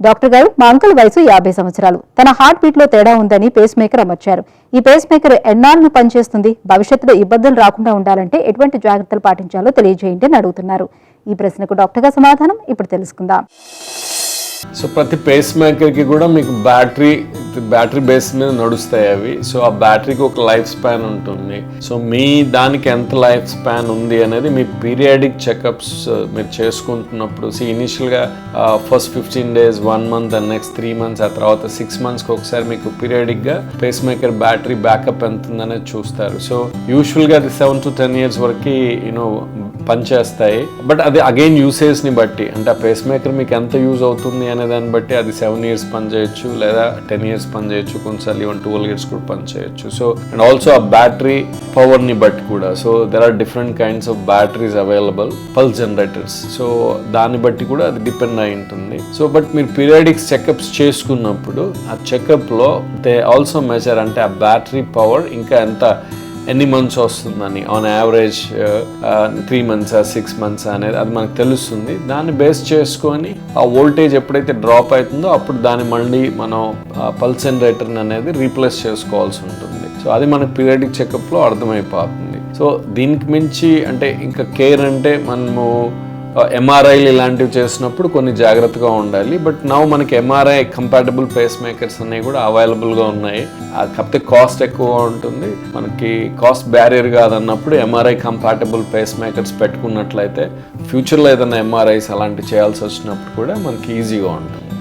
Doctor గారు, మా uncle వయసు 50 సంవత్సరాలు. తన హార్ట్ బీట్ లో తేడా ఉందని పేస్ మేకర్ అమర్చారు. ఈ పేస్ మేకర్ ఎన్నాళ్ళు పనిచేస్తుంది? భవిష్యత్తులో ఇబ్బందులు రాకుండా ఉండాలంటే ఎటువంటి జాగ్రత్తలు పాటించాలో తెలియజేయండి అని అడుగుతున్నారు. ఈ ప్రశ్నకు డాక్టర్ గారి సమాధానం ఇప్పుడు తెలుసుకుందాం. సో ప్రతి పేస్ మేకర్కి కూడా మీకు బ్యాటరీ బేస్ మీద నడుస్తాయి అవి. సో ఆ బ్యాటరీకి ఒక లైఫ్ స్పాన్ ఉంటుంది. సో మీ దానికి ఎంత లైఫ్ స్పాన్ ఉంది అనేది మీ పీరియాడిక్ చెకప్స్ మీరు చేసుకుంటున్నప్పుడు ఇనిషియల్గా first 15 days 1 month and next 3 months, ఆ తర్వాత 6 monthsకి ఒకసారి మీకు పీరియాడిక్గా పేస్ మేకర్ బ్యాటరీ బ్యాకప్ ఎంత ఉందనేది చూస్తారు. సో యూజువల్గా అది 7 to 10 years వరకు పనిచేస్తాయి. బట్ అది అగైన్ యూసేజ్ని బట్టి, అంటే ఆ పేస్ మేకర్ మీకు ఎంత యూజ్ అవుతుంది అనే దాన్ని బట్టి అది 7 years పనిచేయచ్చు, లేదా 10 years పనిచేయచ్చు, కొన్నిసార్లు ఈవెన్ 12 years కూడా పనిచేయచ్చు. సో అండ్ ఆల్సో ఆ బ్యాటరీ పవర్ని బట్టి కూడా. So there are different kinds of batteries available, pulse generators. So దాన్ని బట్టి కూడా అది డిపెండ్ అయి ఉంటుంది. సో బట్ మీరు పీరియాడిక్ చెకప్స్ చేసుకున్నప్పుడు ఆ చెకప్లో దే ఆల్సో మెజర్, అంటే ఆ బ్యాటరీ పవర్ ఇంకా ఎన్ని మంత్స్ వస్తుందని, ఆన్ యావరేజ్ 3 months 6 months అనేది అది మనకు తెలుస్తుంది. దాన్ని బేస్ చేసుకొని ఆ వోల్టేజ్ ఎప్పుడైతే డ్రాప్ అవుతుందో అప్పుడు దాన్ని మళ్ళీ మనం పల్స్ జనరేటర్ అనేది రీప్లేస్ చేసుకోవాల్సి ఉంటుంది. సో అది మనకు పీరియాడిక్ చెకప్లో అర్థమైపోతుంది. సో దీనికి మించి అంటే ఇంకా కేర్ అంటే మనము ఎంఆర్ఐలు ఇలాంటివి చేసినప్పుడు కొన్ని జాగ్రత్తగా ఉండాలి. బట్ నౌ మనకి ఎంఆర్ఐ కంపాటబుల్ పేస్ మేకర్స్ అనేవి కూడా అవైలబుల్గా ఉన్నాయి. కాకపోతే కాస్ట్ ఎక్కువ ఉంటుంది. మనకి కాస్ట్ బ్యారియర్ కాదన్నప్పుడు ఎంఆర్ఐ కంపాటబుల్ పేస్ మేకర్స్ పెట్టుకున్నట్లయితే ఫ్యూచర్లో ఏదైనా ఎంఆర్ఐస్ అలాంటివి చేయాల్సి వచ్చినప్పుడు కూడా మనకి ఈజీగా ఉంటుంది.